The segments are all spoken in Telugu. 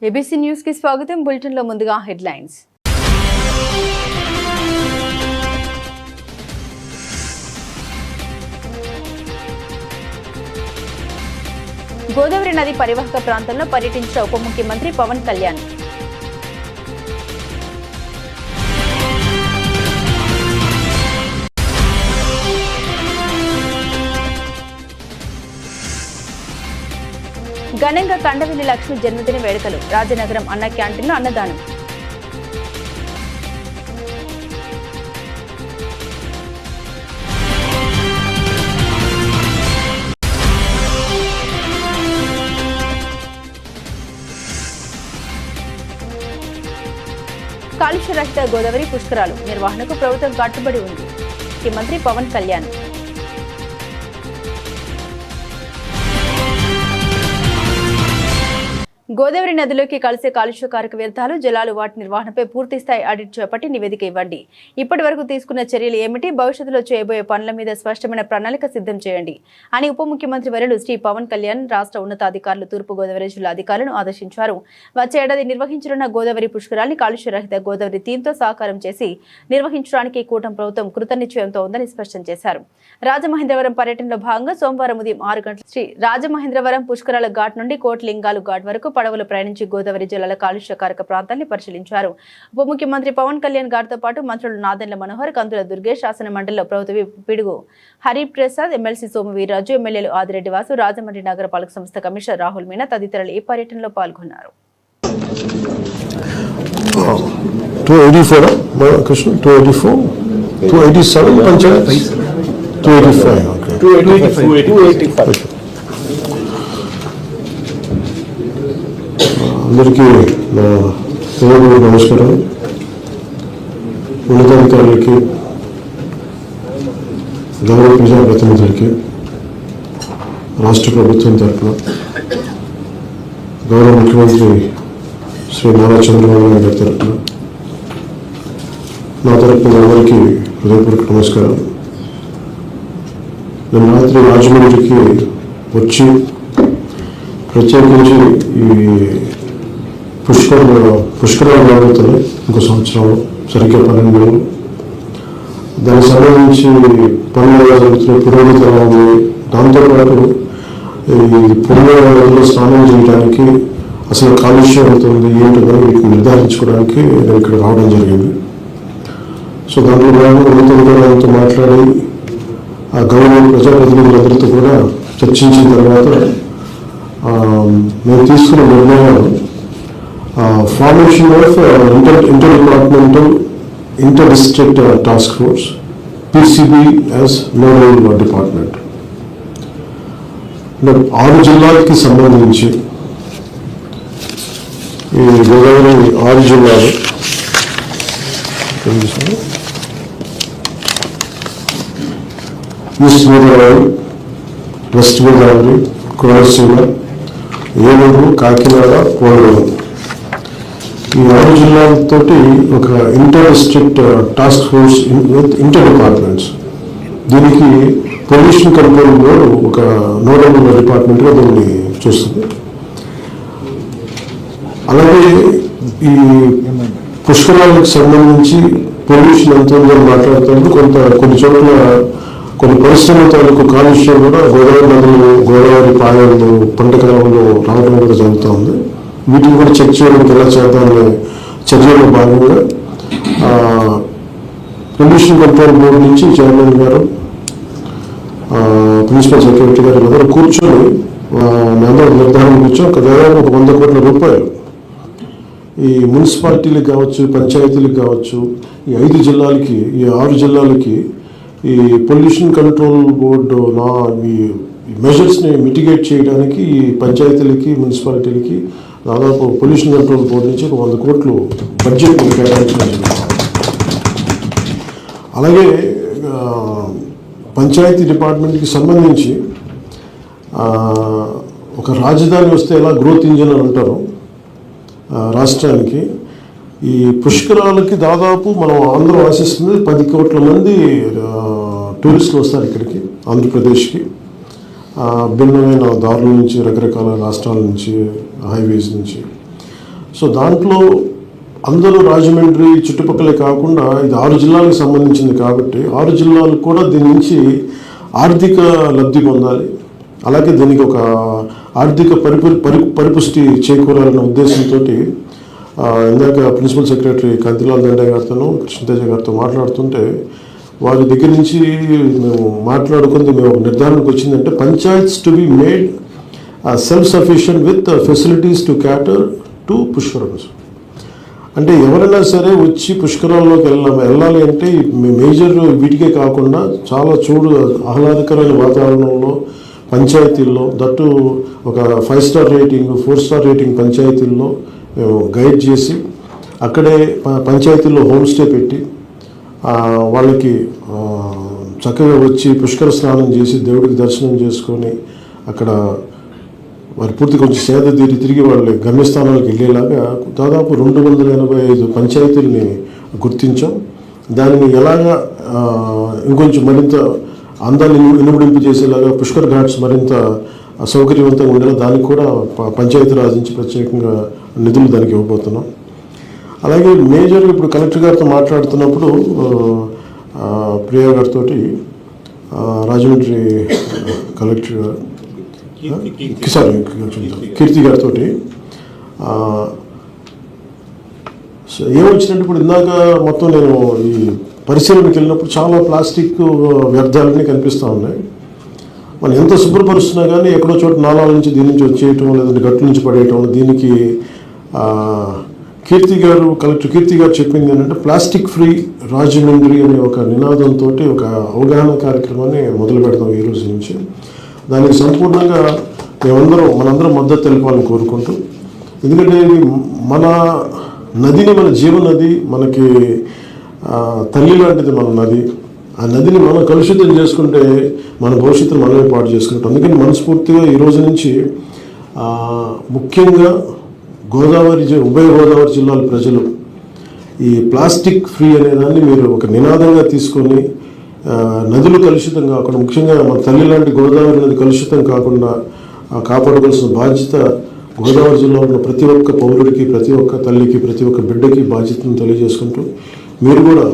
ఏబీసీ న్యూస్ కి స్వాగతం. బులెటిన్ లో ముందుగా హెడ్లైన్స్. గోదావరి నది పరివాహక ప్రాంతంలో పర్యటించిన ఉప ముఖ్యమంత్రి పవన్ కళ్యాణ్. ఘనంగా కండవెల్లి లక్ష్మి జన్మదిన వేడుకలు. రాజనగరం అన్న క్యాంటీన్లో అన్నదానం. కాలుష్య రహిత గోదావరి పుష్కరాలు నిర్వహణకు ప్రభుత్వం కట్టుబడి ఉంది. ముఖ్యమంత్రి పవన్ కళ్యాణ్. గోదావరి నదిలోకి కలిసే కాలుష్యకారక వ్యర్థాలు జలాలు వాటి నిర్వహణపై పూర్తిస్థాయి ఆడిట్ చేపట్టి నివేదిక ఇవ్వండి. ఇప్పటి వరకు తీసుకున్న చర్యలు ఏమిటి, భవిష్యత్తులో చేయబోయే పనుల మీద స్పష్టమైన ప్రణాళిక సిద్ధం చేయండి అని ఉప ముఖ్యమంత్రి వర్యులు శ్రీ పవన్ కళ్యాణ్ రాష్ట్ర ఉన్నతాధికారులు తూర్పుగోదావరి జిల్లా అధికారులను ఆదేశించారు. వచ్చే ఏడాది నిర్వహించనున్న గోదావరి పుష్కరాల్ని కాలుష్యరహిత గోదావరి థీమ్తో సాకారం చేసి నిర్వహించడానికి కూటమి ప్రభుత్వం కృతనిశ్చయంతో ఉందని స్పష్టం చేశారు. రాజమహేంద్రవరం పర్యటనలో భాగంగా సోమవారం ఉదయం 6 గంటల శ్రీ రాజమహేంద్రవరం పుష్కరాల ఘాట్ నుండి కోట్లింగాలు ఘాట్ వరకు పడవలు ప్రయాణించి గోదావరి జిల్లాల కాలుష్యకారక ప్రాంతాన్ని పరిశీలించారు. ఉప ముఖ్యమంత్రి పవన్ కళ్యాణ్ గారితో పాటు మంత్రులు నాదెండ్ల మనోహర్, కందుల దుర్గేష్, శాసన మండలిలో ప్రభుత్వ పిడుగు హరిప్రసాద్, ఎమ్మెల్సీ సోము వీర్రాజు, ఎమ్మెల్యేలు ఆదిరెడ్డి వాసు, రాజమండ్రి నగరపాలక సంస్థ కమిషనర్ రాహుల్ మీనా తదితరులు ఈ పర్యటనలో పాల్గొన్నారు. అందరికీ నా నమస్కారం. ఉన్నతాధికారులకి, గౌరవ ప్రజాప్రతినిధులకి, రాష్ట్ర ప్రభుత్వం తరఫున గౌరవ ముఖ్యమంత్రి శ్రీ నారా చంద్రబాబు నాయుడు గారి తరఫున నా తరఫున అందరికీ హృదయపూర్వక నమస్కారం. నేను రాత్రి రాజమండ్రికి వచ్చి ప్రత్యేకించి ఈ పుష్కరాలు రాబోతున్నాయి. ఇంకో సంవత్సరంలో సరిగ్గా 12 నెలలు. దానికి సంబంధించి పనులు జరుగుతున్న పురోగతి ఎలా ఉంది, దాంతోపాటు ఈ పుణ్యనదిలో స్నానం చేయడానికి అసలు కాలుష్యం అవుతుంది ఏంటో వీటిని నిర్ధారించుకోవడానికి నేను ఇక్కడ రావడం జరిగింది. సో దాంట్లో భాగంగా ఉన్నతాధికారులతో మాట్లాడి ఆ గౌరవ ప్రజాప్రతినిధులందరితో కూడా చర్చించిన తర్వాత మేము తీసుకున్న నిర్ణయాలు formation of inter departmental inter district task force PCB as nodal department. 6 జిల్లాలకి సంబంధించి ఈ గోదావరి 6 జిల్లాలు ఈస్ట్ గోదావరి, వెస్ట్ గోదావరి, కోనసీమ, ఏలూరు, కాకినాడ, పోలవరం ఈ 6 జిల్లాలతోటి ఒక inter district task force inter departments. దీనికి పొల్యూషన్ కంట్రోల్ బోర్డు ఒక నోడల్ డిపార్ట్మెంట్గా దీన్ని చూస్తుంది. అలాగే ఈ పుష్కరాలకు సంబంధించి పొల్యూషన్ ఎంత ఉందని మాట్లాడుతున్నప్పుడు కొన్ని చోట్ల కొన్ని పరిశ్రమల తాలూకు కాలుష్యం కూడా గోదావరి నదులు, గోదావరి పాయలు, పంట కాలంలో రావడం కూడా జరుగుతూ ఉంది. వీటిని కూడా చెక్ చేయడానికి ఎలా చేద్దామనే చర్యలో భాగంగా పొల్యూషన్ కంట్రోల్ బోర్డు నుంచి చైర్మన్ గారు, ప్రిన్సిపల్ సెక్రటరీ గారు అందరూ కూర్చొని మేమందరూ నిర్ధారణ కూర్చొని దాదాపు 100 కోట్ల రూపాయలు ఈ మున్సిపాలిటీలకు కావచ్చు, పంచాయతీలకు కావచ్చు, ఈ 5 జిల్లాలకి, ఈ 6 జిల్లాలకి ఈ పొల్యూషన్ కంట్రోల్ బోర్డు ఈ మెజర్స్ని మిటిగేట్ చేయడానికి ఈ పంచాయతీలకి, మున్సిపాలిటీలకి దాదాపు పొల్యూషన్ కంట్రోల్ బోర్డు నుంచి 100 కోట్లు బడ్జెట్ కేటాయించడం. అలాగే పంచాయతీ డిపార్ట్మెంట్కి సంబంధించి ఒక రాజధాని వస్తే ఎలా గ్రోత్ ఇంజిన్ అని అంటారు రాష్ట్రానికి, ఈ పుష్కరాలకి దాదాపు మనం ఆంధ్ర ఆశిస్తుంది 10 కోట్ల మంది టూరిస్టులు వస్తారు ఇక్కడికి, ఆంధ్రప్రదేశ్కి. భిన్నమైన దారుల నుంచి, రకరకాల రాష్ట్రాల నుంచి, హైవేస్ నుంచి. సో దాంట్లో అందరూ రాజమండ్రి చుట్టుపక్కలే కాకుండా ఇది 6 జిల్లాలకు సంబంధించింది కాబట్టి 6 జిల్లాలు కూడా దీని నుంచి ఆర్థిక లబ్ధి పొందాలి, అలాగే దీనికి ఒక ఆర్థిక పరిపుష్టి చేకూరాలన్న ఉద్దేశంతో ఇందాక ప్రిన్సిపల్ సెక్రటరీ కంతిలాల్ దండే గారితో కృష్ణతేజ గారితో మాట్లాడుతుంటే వారి దగ్గర నుంచి మేము మాట్లాడుకుంది మేము ఒక నిర్ధారణకు వచ్చిందంటే panchayats to be made self sufficient with facilities to క్యాటర్ to పుష్కరాలు. అంటే ఎవరైనా సరే వచ్చి పుష్కరాల్లోకి వెళ్ళాలి అంటే మేజర్ వీటికే కాకుండా చాలా ఆహ్లాదకరమైన వాతావరణంలో పంచాయతీల్లో దట్టు ఒక 5 స్టార్ రేటింగ్ 4 స్టార్ రేటింగ్ పంచాయతీల్లో మేము గైడ్ చేసి అక్కడే పంచాయతీల్లో హోమ్ స్టే పెట్టి వాళ్ళకి చక్కగా వచ్చి పుష్కర స్నానం చేసి దేవుడికి దర్శనం చేసుకొని అక్కడ వారి పూర్తి కొంచెం సేద తీరి తిరిగి వాళ్ళ గమ్యస్థానాలకు వెళ్ళేలాగా దాదాపు 285 పంచాయతీలని గుర్తించాం. దానిని ఎలాగా ఇంకొంచెం మరింత అందాన్ని ఇనుమడింపు చేసేలాగా పుష్కర్ ఘాట్స్ మరింత సౌకర్యవంతంగా ఉండేలా దానికి కూడా పంచాయతీరాజ్ నుంచి ప్రత్యేకంగా నిధులు దానికి ఇవ్వబోతున్నాం. అలాగే మేజర్గా ఇప్పుడు కలెక్టర్ గారితో మాట్లాడుతున్నప్పుడు ప్రియా గారితో రాజమండ్రి కలెక్టర్ గారు కీర్తి గారితో ఏమొచ్చినట్టు ఇప్పుడు ఇందాక మొత్తం నేను ఈ పరిశీలనకి వెళ్ళినప్పుడు చాలా ప్లాస్టిక్ వ్యర్థాలన్నీ కనిపిస్తూ ఉన్నాయి. మనం ఎంత శుభ్రపరుస్తున్నా కానీ ఎక్కడో చోట నాలాల నుంచి దీని నుంచి వచ్చేయటం లేదంటే గట్ల నుంచి పడేయటం. దీనికి కలెక్టర్ కీర్తి గారు చెప్పింది ఏంటంటే ప్లాస్టిక్ ఫ్రీ రాజమండ్రి అనే ఒక నినాదంతో ఒక అవగాహన కార్యక్రమాన్ని మొదలు పెడతాం ఈ రోజు నుంచి. దానికి సంపూర్ణంగా మనందరం మద్దతు తెలపాలని కోరుకుంటూ, ఎందుకంటే ఇది మన నదిని మన జీవనది, మనకి తల్లి లాంటిది మన నది. ఆ నదిని మనం కలుషితం చేసుకుంటే మన భవిష్యత్తును మనమే పాటు చేసుకుంటాం. అందుకని మనస్ఫూర్తిగా ఈ రోజు నుంచి ముఖ్యంగా ఉభయ గోదావరి జిల్లాల ప్రజలు ఈ ప్లాస్టిక్ ఫ్రీ అనేదాన్ని మీరు ఒక నినాదంగా తీసుకొని నదులు కలుషితం కాకుండా, ముఖ్యంగా మన తల్లి లాంటి గోదావరి నది కలుషితం కాకుండా కాపాడవలసిన బాధ్యత గోదావరి జిల్లాలో ఉన్న ప్రతి ఒక్క పౌరుడికి, ప్రతి ఒక్క తల్లికి, ప్రతి ఒక్క బిడ్డకి బాధ్యతను తెలియజేసుకుంటూ మీరు కూడా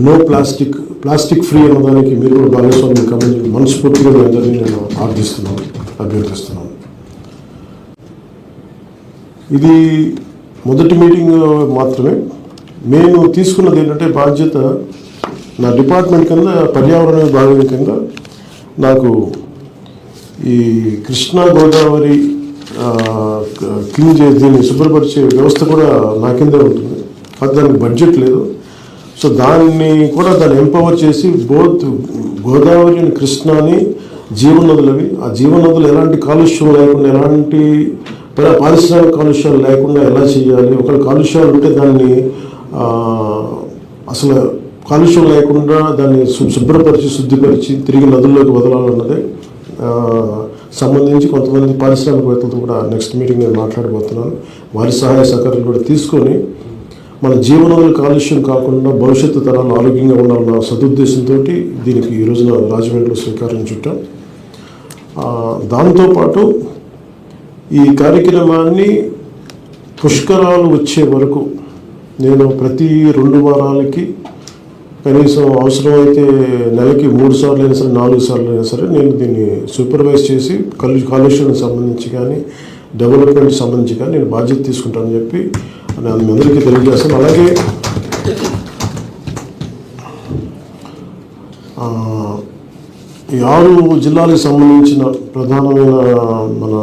నో ప్లాస్టిక్ ఫ్రీ అన్నదానికి మీరు కూడా భాగస్వామ్యం కావాలని మనస్ఫూర్తిగా అందరినీ నేను అభ్యర్థిస్తున్నాను. ఇది మొదటి మీటింగ్ మాత్రమే. మేము తీసుకున్నది ఏంటంటే బాధ్యత నా డిపార్ట్మెంట్ కింద పర్యావరణ విభాగం కింద నాకు ఈ కృష్ణా గోదావరి క్లీన్ దీన్ని శుభ్రపరిచే వ్యవస్థ కూడా నా కిందే ఉంటుంది. అది దానికి బడ్జెట్ లేదు. సో దాన్ని ఎంపవర్ చేసి బోత్ గోదావరి అండ్ కృష్ణాని జీవనదులవి, ఆ జీవనదులు ఎలాంటి కాలుష్యం లేకుండా, ఎలాంటి పారిశ్రామిక కాలుష్యాలు లేకుండా ఎలా చేయాలి, ఒకవేళ కాలుష్యాలు ఉంటే దాన్ని అసలు కాలుష్యం లేకుండా దాన్ని శుభ్రపరిచి శుద్ధిపరిచి తిరిగి నదుల్లోకి వదలాలన్నదే సంబంధించి కొంతమంది పారిశ్రామికవేత్తలతో కూడా నెక్స్ట్ మీటింగ్ నేను మాట్లాడబోతున్నాను. వారి సహాయ సహకారాలు కూడా తీసుకొని మన జీవనదులు కాలుష్యం కాకుండా భవిష్యత్తు తరాలు ఆరోగ్యంగా ఉండాలన్న సదుద్దేశంతో దీనికి ఈ రోజున రాజమండ్రిలో శ్రీకారం చుట్టాం. దాంతోపాటు ఈ కార్యక్రమాన్ని పుష్కరాలు వచ్చే వరకు నేను ప్రతి 2 వారాలకి కనీసం అవసరమైతే నెలకి 3 సార్లు అయినా సరే 4 సార్లు అయినా సరే నేను దీన్ని సూపర్వైజ్ చేసి కాలుష్యానికి సంబంధించి కానీ డెవలప్మెంట్కి సంబంధించి కానీ నేను బాధ్యత తీసుకుంటానని చెప్పి నేను మీ అందరికీ తెలియజేస్తాను. అలాగే ఈ 6 జిల్లాలకు సంబంధించిన ప్రధానమైన మన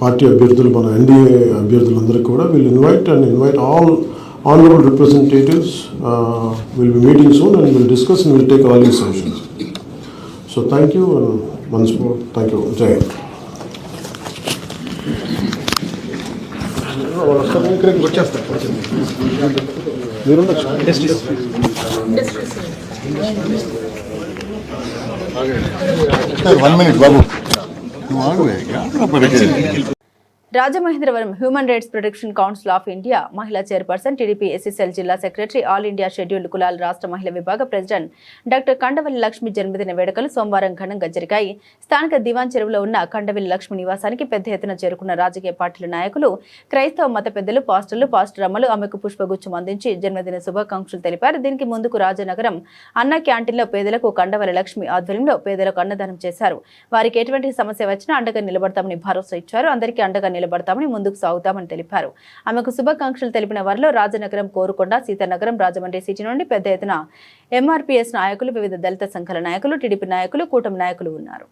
పార్టీ అభ్యర్థులు, మన ఎన్డీఏ అభ్యర్థులందరికీ కూడా will invite all honorable representatives will be meeting soon and will discuss and will take all these suggestions. So thank you and once more thank you. Jai Hind. One minute, Babu. Rajamahendravaram human rights protection council of India మహిళా చైర్పర్సన్ టీడీపీ ఎస్ఎస్ఎల్ జిల్లా సెక్రటరీ ఆల్ ఇండియా షెడ్యూల్డ్ కులాల రాష్ట్ర మహిళా విభాగ ప్రెసిడెంట్ డాక్టర్ కండవల్లి లక్ష్మి జన్మదిన వేడుకలు సోమవారం ఘనంగా జరిగాయి. స్థానిక దివాన్ చెరువులో ఉన్న కండవల్లి లక్ష్మి నివాసానికి పెద్ద ఎత్తున చేరుకున్న రాజకీయ పార్టీల నాయకులు, క్రైస్తవ మత పెద్దలు, పాస్టర్ అమ్మలు ఆమెకు పుష్పగుచ్చం అందించి జన్మదిన శుభాకాంక్షలు తెలిపారు. దీనికి ముందుకు రాజనగరం అన్న క్యాంటీన్లో పేదలకు కండవల్లి లక్ష్మి ఆధ్వర్యంలో పేదలకు అన్నదానం చేశారు. వారికి ఎటువంటి సమస్య వచ్చినా అండగా నిలబడతామని భరోసా ఇచ్చారు. అందరికీ అండగా నిలబడతామని, ముందుకు సాగుతామని తెలిపారు. ఆమెకు శుభాకాంక్షలు తెలిపిన వారిలో రాజనగరం, కోరుకొండ, సీతానగరం, రాజమండ్రి సిటీ నుండి పెద్ద ఎత్తున ఎంఆర్పీఎస్ నాయకులు, వివిధ దళిత సంఘాల నాయకులు, టీడీపీ నాయకులు, కూటమి నాయకులు ఉన్నారు.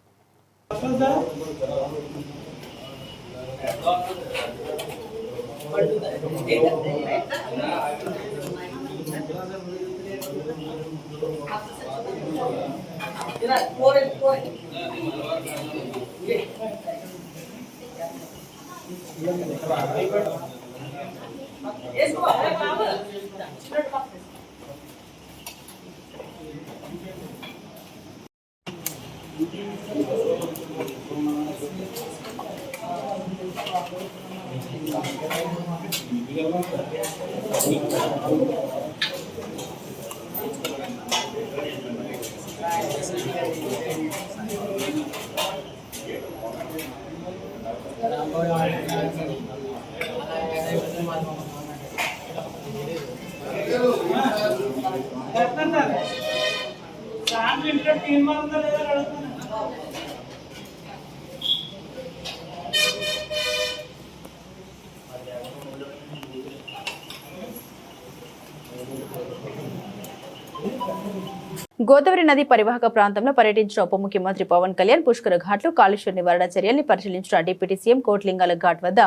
గోదావరి నది పరివాహక ప్రాంతంలో పర్యటించిన ఉప ముఖ్యమంత్రి పవన్ కళ్యాణ్ పుష్కర ఘాట్లు, కాలుష్య నివారణ చర్యల్ని పరిశీలించిన డిప్యూటీ సీఎం కోట్లింగాల ఘాట్ వద్ద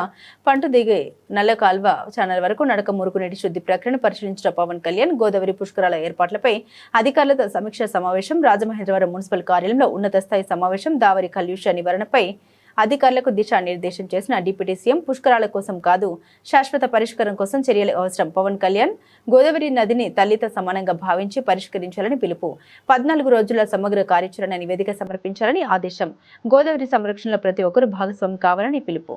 పంటు దిగే నల్ల కాల్వ ఛానల్ వరకు నడక మురుగునీటి శుద్ధి ప్రక్రియను పరిశీలించిన పవన్ కళ్యాణ్ గోదావరి పుష్కరాల ఏర్పాట్లపై అధికారులతో సమీక్ష సమావేశం, రాజమహేంద్రవరం మున్సిపల్ కార్యాలయంలో ఉన్నత స్థాయి సమావేశం, దావరి కాలుష్య నివారణపై అధికారులకు దిశానిర్దేశం చేసిన డిప్యూటీ సీఎం పుష్కరాల కోసం కాదు, శాశ్వత పరిష్కారం కోసం చర్యలు అవసరం. పవన్ కళ్యాణ్ గోదావరి నదిని తల్లితో సమానంగా భావించి పరిష్కరించాలని పిలుపు. 14 రోజుల సమగ్ర కార్యాచరణ నివేదిక సమర్పించాలని ఆదేశం. గోదావరి సంరక్షణలో ప్రతి ఒక్కరూ భాగస్వామి కావాలని పిలుపు.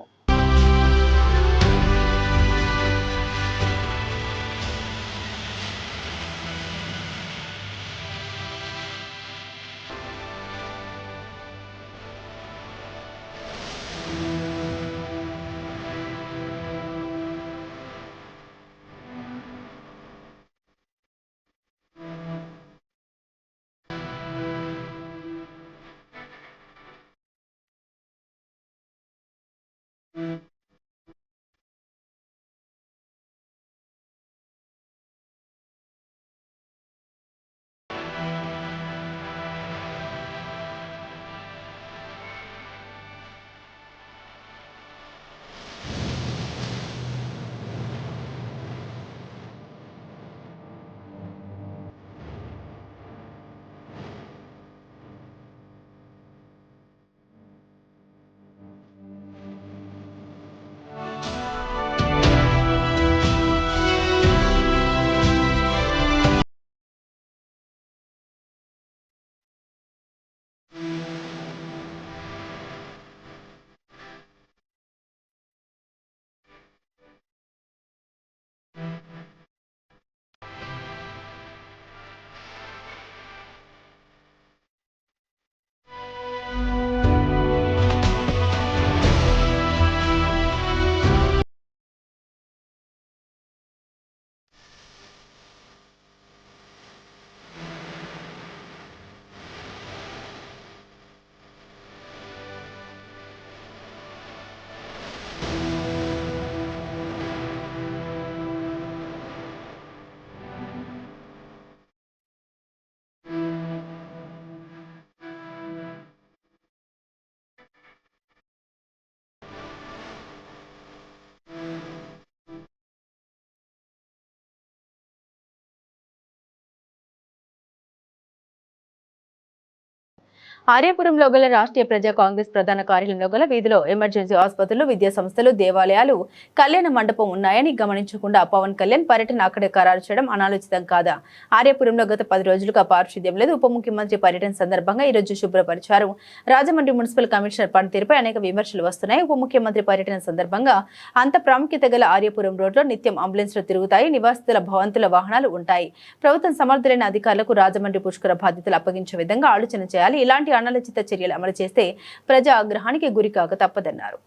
ఆర్యాపురంలో గల రాష్ట్రీయ ప్రజా కాంగ్రెస్ ప్రధాన కార్యాలయంలో గల వీధిలో ఎమర్జెన్సీ ఆసుపత్రులు, విద్యా సంస్థలు, దేవాలయాలు, కళ్యాణ మండపం ఉన్నాయని గమనించకుండా పవన్ కళ్యాణ్ పర్యటన అక్కడే ఖరారు చేయడం అనాలోచితం కాదా? ఆర్యాపురంలో గత 10 రోజులుగా పారిశుద్ధ్యం లేదు. ఉప ముఖ్యమంత్రి పర్యటన సందర్భంగా ఈ రోజు శుభ్రపరిచారు. రాజమండ్రి మున్సిపల్ కమిషనర్ పనితీరుపై అనేక విమర్శలు వస్తున్నాయి. ఉప ముఖ్యమంత్రి పర్యటన సందర్భంగా అంత ప్రాముఖ్యత గల ఆర్యాపురం రోడ్లో నిత్యం అంబులెన్స్లు తిరుగుతాయి. నివాసితుల భవంతుల వాహనాలు ఉంటాయి. ప్రభుత్వం సమర్థులైన అధికారులకు రాజమండ్రి పుష్కర బాధ్యతలు అప్పగించే విధంగా ఆలోచన చేయాలి. ఇలాంటి అనాలోచిత చర్యలు అమలు చేస్తే ప్రజా ఆగ్రహానికి గురికాక తప్పదన్నారు.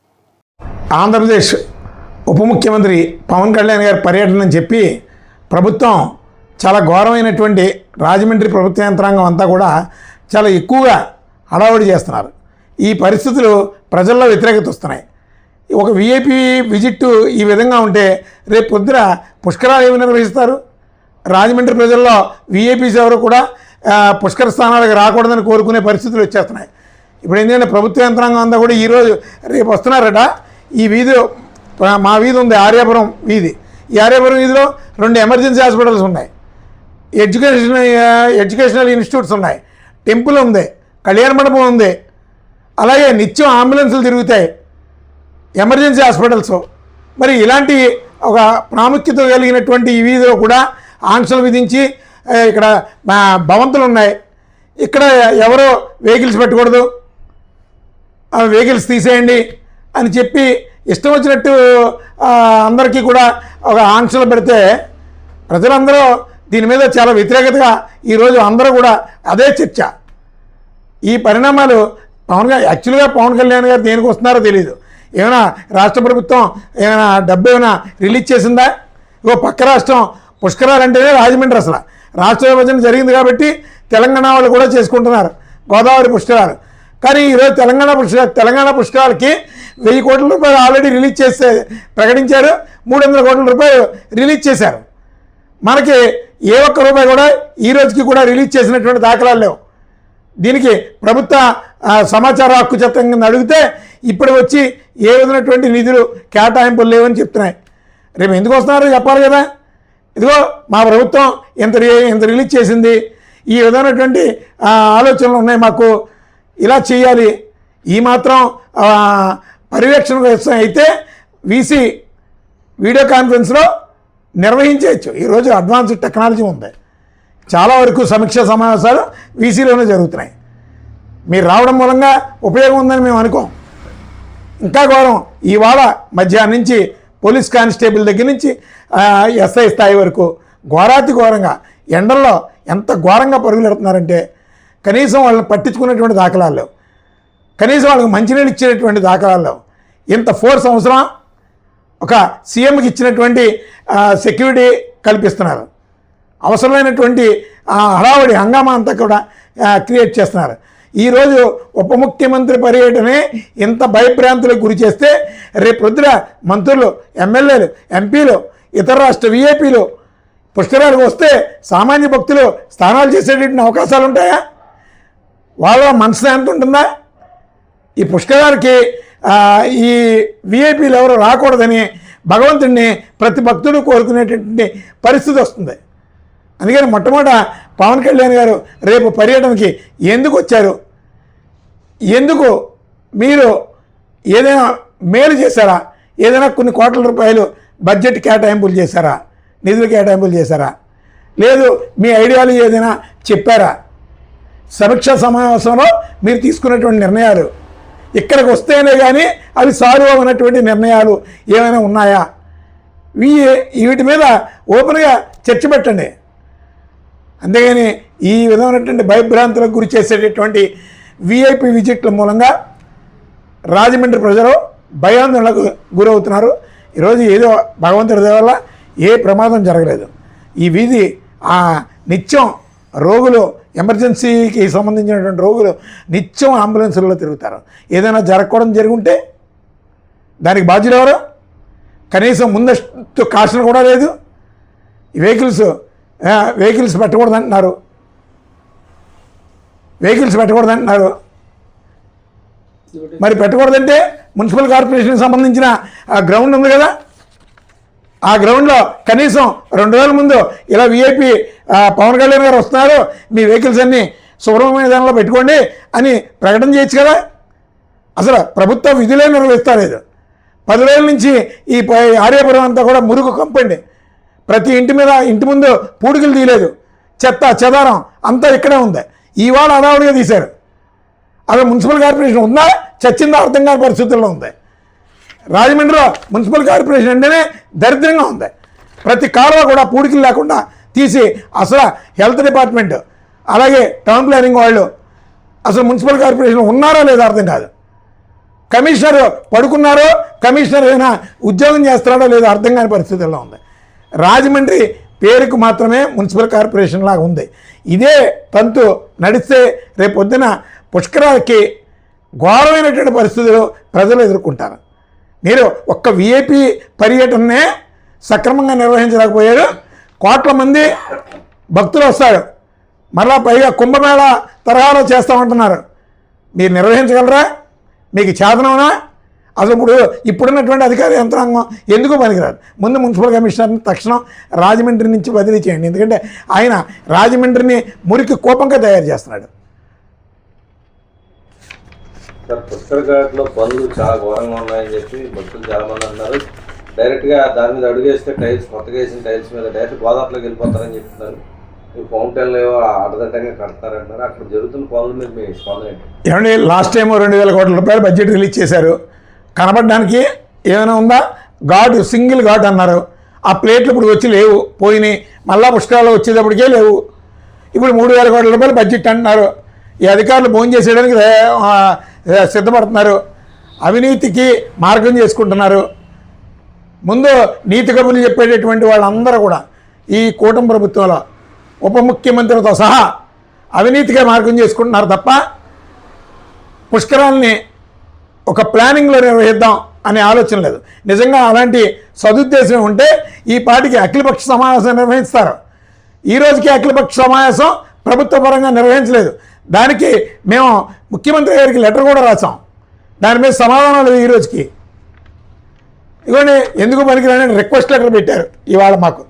ఆంధ్రప్రదేశ్ ఉప ముఖ్యమంత్రి పవన్ కళ్యాణ్ గారి పర్యటన అని చెప్పి ప్రభుత్వం చాలా ఘోరమైనటువంటి రాజమండ్రి ప్రభుత్వ యంత్రాంగం అంతా కూడా చాలా ఎక్కువగా హడావుడి చేస్తున్నారు. ఈ పరిస్థితులు ప్రజల్లో వ్యతిరేకత వస్తున్నాయి. ఒక విఐపి విజిట్ ఈ విధంగా ఉంటే రేపు పొద్దున పుష్కరాలు ఏమి నిర్వహిస్తారు? రాజమండ్రి ప్రజల్లో విఐపీస్ ఎవరు కూడా పుష్కర స్థానాలకు రాకూడదని కోరుకునే పరిస్థితులు వచ్చేస్తున్నాయి. ఇప్పుడు ఏంటంటే ప్రభుత్వ యంత్రాంగం అంతా కూడా ఈరోజు రేపు వస్తున్నారట. ఈ వీధి మా వీధి ఉంది, ఆర్యాపురం వీధి. ఈ ఆర్యాపురం వీధిలో 2 ఎమర్జెన్సీ హాస్పిటల్స్ ఉన్నాయి, ఎడ్యుకేషనల్ ఇన్స్టిట్యూట్స్ ఉన్నాయి, టెంపుల్ ఉంది, కళ్యాణ మండపం ఉంది, అలాగే నిత్యం అంబులెన్సులు తిరుగుతాయి, ఎమర్జెన్సీ హాస్పిటల్స్. మరి ఇలాంటి ఒక ప్రాముఖ్యత కలిగినటువంటి ఈ వీధిలో కూడా ఆంక్షలు విధించి ఇక్కడ భవంతులు ఉన్నాయి, ఇక్కడ ఎవరో వెహికల్స్ పెట్టకూడదు, ఆ వెహికల్స్ తీసేయండి అని చెప్పి ఇష్టం వచ్చినట్టు అందరికీ కూడా ఒక ఆంక్షలు పెడితే ప్రజలందరూ దీని మీద చాలా వ్యతిరేకతగా ఈరోజు అందరూ కూడా అదే చర్చ. ఈ పరిణామాలు యాక్చువల్గా పవన్ కళ్యాణ్ గారు దేనికి వస్తున్నారో తెలియదు. ఏమైనా రాష్ట్ర ప్రభుత్వం ఏమైనా డబ్బు ఏమైనా రిలీజ్ చేసిందా? ఇగో పక్క రాష్ట్రం పుష్కరాలంటేనే రాజమండ్రి. అసలు రాష్ట్ర విభజన జరిగింది కాబట్టి తెలంగాణ వాళ్ళు కూడా చేసుకుంటున్నారు గోదావరి పుష్కరాలు. కానీ ఈరోజు తెలంగాణ పుష్కరాలకి 1000 కోట్ల రూపాయలు ఆల్రెడీ రిలీజ్ చేస్తే ప్రకటించారు, 300 కోట్ల రూపాయలు రిలీజ్ చేశారు. మనకి ఏ ఒక్క రూపాయి కూడా ఈ రోజుకి కూడా రిలీజ్ చేసినటువంటి దాఖలాలు లేవు. దీనికి ప్రభుత్వ సమాచార హక్కు చట్టం కింద అడిగితే ఇప్పుడు వచ్చి ఏ విధమైనటువంటి నిధులు కేటాయింపులు లేవని చెప్తున్నాయి. రేపు ఎందుకు వస్తున్నారో చెప్పాలి కదా. ఇదిగో మా ప్రభుత్వం ఎంత రిలీజ్ చేసింది, ఈ విధమైనటువంటి ఆలోచనలు ఉన్నాయి మాకు, ఇలా చేయాలి. ఈ మాత్రం పర్యవేక్షణ వ్యవస్థ అయితే వీసీ వీడియో కాన్ఫరెన్స్లో నిర్వహించవచ్చు. ఈరోజు అడ్వాన్స్డ్ టెక్నాలజీ ఉంది. చాలా వరకు సమీక్షా సమావేశాలు వీసీలోనే జరుగుతున్నాయి. మీరు రావడం మూలంగా ఉపయోగం ఉందని మేము అనుకోం. ఇంకా ఘోరం, ఇవాళ మధ్యాహ్నం నుంచి పోలీస్ కానిస్టేబుల్ దగ్గర నుంచి ఎస్ఐ స్థాయి వరకు ఘోరాతి ఘోరంగా ఎండల్లో ఎంత ఘోరంగా పరుగులు పెడుతున్నారంటే కనీసం వాళ్ళని పట్టించుకున్నటువంటి దాఖలాలు లేవు, కనీసం వాళ్ళకి మంచినీళ్ళు ఇచ్చినటువంటి దాఖలాలు లేవు. ఇంత ఫోర్స్ అవసరం? ఒక సీఎంకి ఇచ్చినటువంటి సెక్యూరిటీ కల్పిస్తున్నారు, అవసరమైనటువంటి హడావుడి హంగామా అంతా కూడా క్రియేట్ చేస్తున్నారు. ఈరోజు ఉప ముఖ్యమంత్రి పర్యటనే ఇంత భయభ్రాంతులకు గురి చేస్తే రేపు పొద్దున మంత్రులు, ఎమ్మెల్యేలు, ఎంపీలు, ఇతర రాష్ట్ర విఐపీలు పుష్కరాలకు వస్తే సామాన్య భక్తులు స్నానాలు చేసేటువంటి అవకాశాలు ఉంటాయా? వాళ్ళ మనసు ఎంత ఉంటుందా? ఈ పుష్కరాలకి ఈ విఐపీలు ఎవరు రాకూడదని భగవంతుడిని ప్రతి భక్తుడు కోరుకునేటటువంటి పరిస్థితి వస్తుంది. అందుకని మొట్టమొదట పవన్ కళ్యాణ్ గారు రేపు పర్యటనకి ఎందుకు వచ్చారు? ఎందుకు మీరు ఏదైనా మేలు చేశారా? ఏదైనా కొన్ని కోట్ల రూపాయలు బడ్జెట్ కేటాయింపులు చేశారా? నిధులు కేటాయింపులు చేశారా? లేదు మీ ఐడియాలు ఏదైనా చెప్పారా? సమీక్షా సమావేశంలో మీరు తీసుకున్నటువంటి నిర్ణయాలు ఇక్కడికి వస్తేనే కానీ అవి సాల్వ్ అవ్వనటువంటి నిర్ణయాలు ఏమైనా ఉన్నాయా? వీటి మీద ఓపెన్గా చర్చ పెట్టండి. అంతేగాని ఈ విధమైనటువంటి భయభ్రాంతులకు గురి చేసేటటువంటి విఐపి విజిట్ల మూలంగా రాజమండ్రి ప్రజలు భయాందోళనకు గురవుతున్నారు. ఈరోజు ఏదో భగవంతుడి దయ వల్ల ఏ ప్రమాదం జరగలేదు. ఈ వీధి నిత్యం రోగులు, ఎమర్జెన్సీకి సంబంధించినటువంటి రోగులు నిత్యం అంబులెన్సుల్లో తిరుగుతారు. ఏదైనా జరగకూడదు జరుగుంటే దానికి బాధ్యులు ఎవరు? కనీసం ముందస్తు కాషన్ కూడా లేదు. ఈ వెహికల్స్ పెట్టకూడదంటున్నారు, మరి పెట్టకూడదంటే మున్సిపల్ కార్పొరేషన్కి సంబంధించిన గ్రౌండ్ ఉంది కదా, ఆ గ్రౌండ్లో కనీసం 2 రోజుల ముందు ఇలా విఐపి పవన్ కళ్యాణ్ గారు వస్తున్నారు, మీ వెహికల్స్ అన్నీ సుబ్రహ్మణ్యంలో పెట్టుకోండి అని ప్రకటన చేయొచ్చు కదా. అసలు ప్రభుత్వ విధులే నిర్వహిస్తలేదు. 10 రోజుల నుంచి ఈ ఆర్యాపురం అంతా కూడా మురుగు కంపండి. ప్రతి ఇంటి ముందు పూడికలు తీయలేదు, చెత్త చెదారం అంతా ఇక్కడే ఉంది. ఇవాళ అడావుడిగా తీశారు. అసలు మున్సిపల్ కార్పొరేషన్ ఉందా చచ్చిందా అర్థం కాని పరిస్థితుల్లో ఉంది. రాజమండ్రిలో మున్సిపల్ కార్పొరేషన్ అంటేనే దరిద్రంగా ఉంది. ప్రతి కాలువ కూడా పూడికలు లేకుండా తీసి అసలు హెల్త్ డిపార్ట్మెంట్ అలాగే టౌన్ ప్లానింగ్ వాళ్ళు అసలు మున్సిపల్ కార్పొరేషన్ ఉన్నారో లేదో అర్థం కాదు. కమిషనర్ పడుకున్నారో కమిషనర్ ఏమైనా ఉద్యోగం చేస్తున్నాడో లేదో అర్థం కాని పరిస్థితుల్లో ఉంది. రాజమండ్రి పేరుకు మాత్రమే మున్సిపల్ కార్పొరేషన్ లాగా ఉంది. ఇదే తంతు నడిస్తే రేపు పొద్దున పుష్కరాలకి ఘోరమైనటువంటి పరిస్థితులు ప్రజలు ఎదుర్కొంటారు. మీరు ఒక్క విఐపి పర్యటననే సక్రమంగా నిర్వహించలేకపోయారు. కోట్ల మంది భక్తులు వస్తారు, మరలా పైగా కుంభమేళ తరహాలో చేస్తామంటున్నారు. మీరు నిర్వహించగలరా? మీకు చేతనవునా? అసలు ఇప్పుడున్నటువంటి అధికార యంత్రాంగం ఎందుకు పనికిరాదు. ముందు మున్సిపల్ కమిషనర్ని తక్షణం రాజమండ్రి నుంచి బదిలీ చేయండి. ఎందుకంటే ఆయన రాజమండ్రిని మురికి కోపంగా తయారు చేస్తున్నాడు. సార్, పుష్కర్ ఘాట్లో పనులు చాలా ఘోరంగా ఉన్నాయని చెప్పి భక్తులు చాలా మంది అన్నారు. డైరెక్ట్గా దాని మీద అడుగేస్తే టైల్స్ కొత్తగా వేసిన టైల్స్ మీద డైరెక్ట్ గోదావరిలోకి వెళ్ళిపోతారని చెప్తున్నారు. ఫౌంటైన్లు ఏవో అడదట్టంగా కడతారంటున్నారు. అక్కడ జరుగుతున్న పనుల మీద మీ స్పందన ఏంటి? ఏమండి, లాస్ట్ టైం 2000 కోట్ల రూపాయలు బడ్జెట్ రిలీజ్ చేశారు. కనబడడానికి ఏమైనా ఉందా? ఘాటు సింగిల్ ఘాట్ అన్నారు. ఆ ప్లేట్లు ఇప్పుడు వచ్చి లేవు, పోయినాయి. మళ్ళా పుష్కరాలు వచ్చేటప్పటికే లేవు. ఇప్పుడు 3000 కోట్ల రూపాయలు బడ్జెట్ అంటున్నారు. ఈ అధికారులు భోజనం చేసేయడానికి సిద్ధపడుతున్నారు. అవినీతికి మార్గం చేసుకుంటున్నారు. ముందు నీతి కబుర్లు చెప్పేటటువంటి వాళ్ళందరూ కూడా ఈ కూటమి ప్రభుత్వంలో ఉప ముఖ్యమంత్రితో సహా అవినీతిగా మార్గం చేసుకుంటున్నారు తప్ప పుష్కరాల్ని ఒక ప్లానింగ్లో నిర్వహిద్దాం అనే ఆలోచన లేదు. నిజంగా అలాంటి సదుద్దేశం ఉంటే ఈ పార్టీకి అఖిలపక్ష సమావేశం నిర్వహిస్తారు. ఈ రోజుకి అఖిలపక్ష సమావేశం ప్రభుత్వ పరంగా నిర్వహించలేదు. దానికి మేము ముఖ్యమంత్రి గారికి లెటర్ కూడా రాసాం. దాని మీద సమాధానం లేదు ఈ రోజుకి. ఇవ్వండి, ఎందుకు పనికిరాని రిక్వెస్ట్ లెటర్ పెట్టారు ఇవాళ మాకు.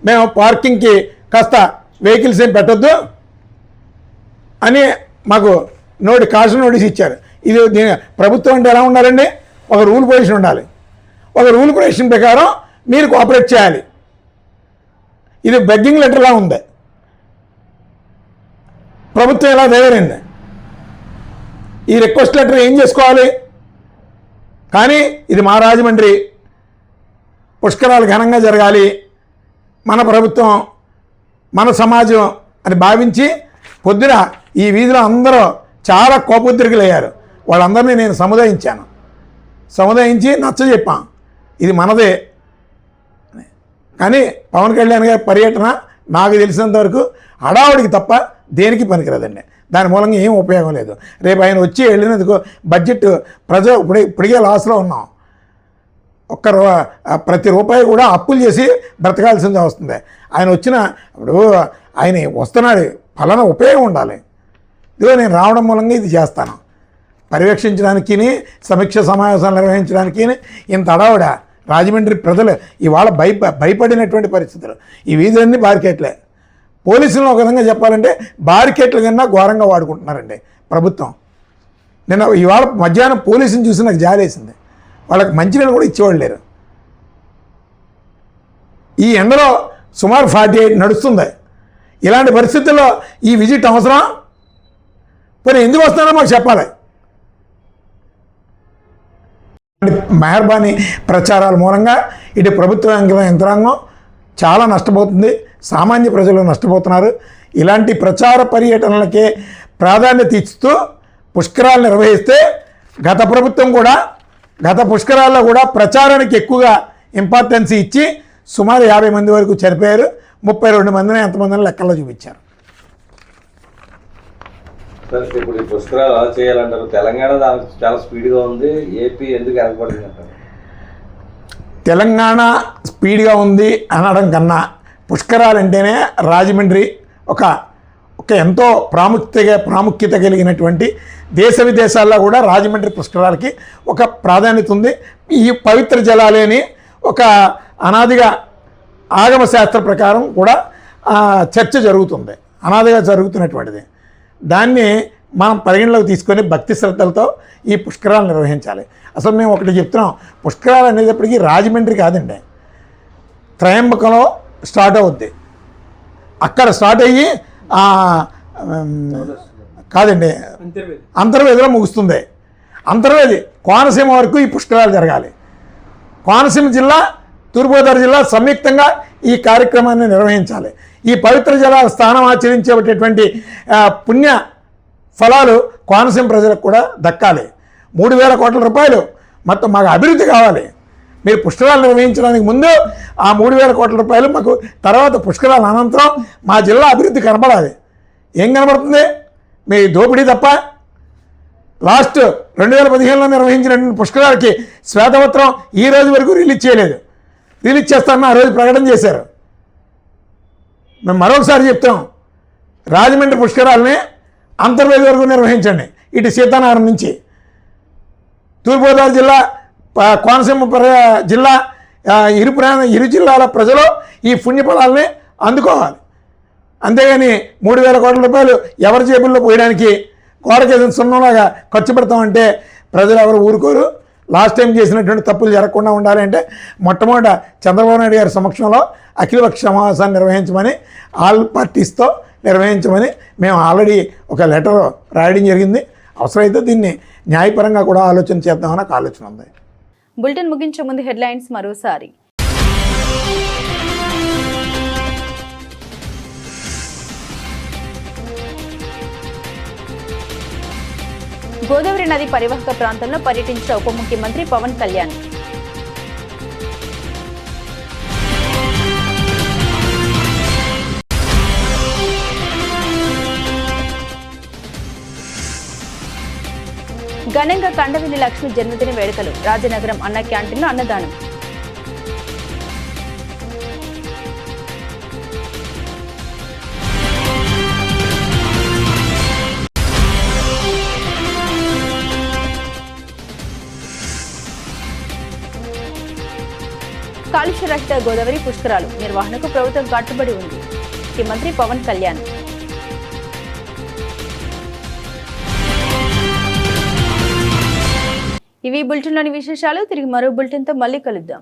మేము పార్కింగ్కి కాస్త వెహికల్స్ ఏం పెట్టొద్దు అని మాకు కాషన్ నోటీస్ ఇచ్చారు. ఇది ప్రభుత్వం అంటే ఎలా ఉండాలండి? ఒక రూల్ పొజిషన్ ఉండాలి. ఒక రూల్ పొజిషన్ ప్రకారం మీరు కోఆపరేట్ చేయాలి. ఇది బెగ్గింగ్ లెటర్లా ఉంది. ప్రభుత్వం ఎలా తయారైంది? ఈ రిక్వెస్ట్ లెటర్ ఏం చేసుకోవాలి? కానీ ఇది మా రాజమండ్రి, పుష్కరాలు ఘనంగా జరగాలి, మన ప్రభుత్వం మన సమాజం అని భావించి పొద్దున ఈ వీధిలో అందరూ చాలా కోపోద్రికులయ్యారు. వాళ్ళందరినీ నేను సముదాయించి నచ్చజెప్పాం, ఇది మనదే. కానీ పవన్ కళ్యాణ్ గారి పర్యటన నాకు తెలిసినంత వరకు హడావుడికి తప్ప దేనికి పనికిరాదండి. దాని మూలంగా ఏం ఉపయోగం లేదు. రేపు ఆయన వచ్చి వెళ్ళినందుకు బడ్జెట్ ఇప్పటికే లాస్లో ఉన్నాం. ప్రతి రూపాయి కూడా అప్పులు చేసి బ్రతకాల్సిందే వస్తుంది. ఆయన ఆయన వస్తున్నాడు, ఫలానా ఉపయోగం ఉండాలి. ఇదిగో నేను రావడం మూలంగా ఇది చేస్తాను. పర్యవేక్షించడానికి, సమీక్ష సమావేశాలు నిర్వహించడానికి ఇంత అడావుడ. రాజమండ్రి ప్రజలు ఇవాళ భయపడినటువంటి పరిస్థితులు. ఈ వీధులన్నీ బారికేట్లే. పోలీసులను ఒక విధంగా చెప్పాలంటే బారికేట్ల కన్నా ఘోరంగా వాడుకుంటున్నారండి ప్రభుత్వం. ఇవాళ మధ్యాహ్నం పోలీసుని చూసి నాకు జాలేసింది. వాళ్ళకి మంచినీళ్ళు కూడా ఇచ్చేవాళ్ళు లేరు. ఈ ఎండలో సుమారు 48 నడుస్తుంది. ఇలాంటి పరిస్థితుల్లో ఈ విజిట్ అవసరం? మరి ఎందుకు వస్తున్నారో మాకు చెప్పాలి. మెహర్బానీ ప్రచారాల మూలంగా ఇటు ప్రభుత్వ యంత్రాంగం చాలా నష్టపోతుంది, సామాన్య ప్రజలు నష్టపోతున్నారు. ఇలాంటి ప్రచార పర్యటనలకే ప్రాధాన్యత ఇస్తూ పుష్కరాలు నిర్వహిస్తే గత పుష్కరాల్లో కూడా ప్రచారానికి ఎక్కువగా ఇంపార్టెన్స్ ఇచ్చి సుమారు 50 మంది వరకు చనిపోయారు. 32 మందిని ఎంతమందిని లెక్కల్లో చూపించారు. సార్, ఇప్పుడు ఈ పుష్కరాలు అలా చేయాలంటారు. తెలంగాణ దానికి చాలా స్పీడ్గా ఉంది, ఏపీ ఎందుకు వెనకబడింది అంటారు? తెలంగాణ స్పీడ్గా ఉంది అనడం కన్నా పుష్కరాలంటేనే రాజమండ్రి ఒక ఎంతో ప్రాముఖ్యత కలిగినటువంటి దేశ విదేశాల్లో కూడా రాజమండ్రి పుష్కరాలకి ఒక ప్రాధాన్యత ఉంది. ఈ పవిత్ర జలాలేని ఒక అనాదిగా ఆగమ శాస్త్ర ప్రకారం కూడా చర్చ జరుగుతుంది, అనాదిగా జరుగుతున్నటువంటిది. దాన్ని మనం పరిగణలోకి తీసుకొని భక్తి శ్రద్ధలతో ఈ పుష్కరాలు నిర్వహించాలి. అసలు మేము ఒకటి చెప్తున్నాం, పుష్కరాలు అనేటప్పటికీ రాజమండ్రి కాదండి, త్రయంబకంలో స్టార్ట్ అవుద్ది. అక్కడ స్టార్ట్ అయ్యి కాదండి అంతర్వేదిలో ముగుస్తుంది. అంతర్వేది కోనసీమ వరకు ఈ పుష్కరాలు జరగాలి. కోనసీమ జిల్లా, తూర్పుగోదావరి జిల్లా సంయుక్తంగా ఈ కార్యక్రమాన్ని నిర్వహించాలి. ఈ పవిత్ర జలాల స్థానం ఆచరించేటటువంటి పుణ్య ఫలాలు కోనసీమ ప్రజలకు కూడా దక్కాలి. 3,000 కోట్ల రూపాయలు మొత్తం మాకు అభివృద్ధి కావాలి. మీరు పుష్కరాలు నిర్వహించడానికి ముందు ఆ 3,000 కోట్ల రూపాయలు మాకు, తర్వాత పుష్కరాల అనంతరం మా జిల్లా అభివృద్ధి కనపడాలి. ఏం కనబడుతుంది? మీ దోపిడీ తప్ప. లాస్ట్ 2015లో నిర్వహించినటువంటి పుష్కరాలకి శ్వేతపత్రం ఈ రోజు వరకు రిలీజ్ చేయలేదు. రిలీజ్ చేస్తారని ఆ రోజు ప్రకటన చేశారు. మేము మరొకసారి చెప్తున్నాం, రాజమండ్రి పుష్కరాలని అంతర్వేది వరకు నిర్వహించండి. ఇటు సీతానగరం నుంచి తూర్పుగోదావరి జిల్లా, కోనసీమ జిల్లా, ఇరు జిల్లాల ప్రజలు ఈ పుణ్యఫలాలని అందుకోవాలి. అంతేగాని 3,000 కోట్ల రూపాయలు ఎవరి జేబుల్లో పోయడానికి కోరకేసిన సున్నంలాగా ఖర్చు పెడతామంటే ప్రజలు ఎవరు ఊరుకోరు. లాస్ట్ టైం చేసినటువంటి తప్పులు జరగకుండా ఉండాలి అంటే మొట్టమొదట చంద్రబాబు నాయుడు గారి సమక్షంలో అఖిలపక్ష సమావేశాన్ని నిర్వహించమని, ఆల్ పార్టీస్తో నిర్వహించమని మేము ఆల్రెడీ ఒక లెటర్ రాయడం జరిగింది. అవసరమైతే దీన్ని న్యాయపరంగా కూడా ఆలోచన చేద్దామని ఒక ఆలోచన ఉంది. బులెటిన్ ముగించే ముందు హెడ్లైన్స్ మరోసారి. గోదావరి నది పరివాహక ప్రాంతంలో పర్యటించిన ఉప ముఖ్యమంత్రి పవన్ కళ్యాణ్. ఘనంగా కండవెల్లి లక్ష్మి జన్మదిన వేడుకలు. రాజనగరం అన్న క్యాంటీన్లో అన్నదానం. కాలుష్య రహిత గోదావరి పుష్కరాలు నిర్వహణకు ప్రభుత్వం కట్టుబడి ఉంది. ముఖ్యమంత్రి పవన్ కళ్యాణ్. ఇవి బులెటిన్లోని విశేషాలు. తిరిగి మరో బులెటిన్తో మళ్ళీ కలుద్దాం.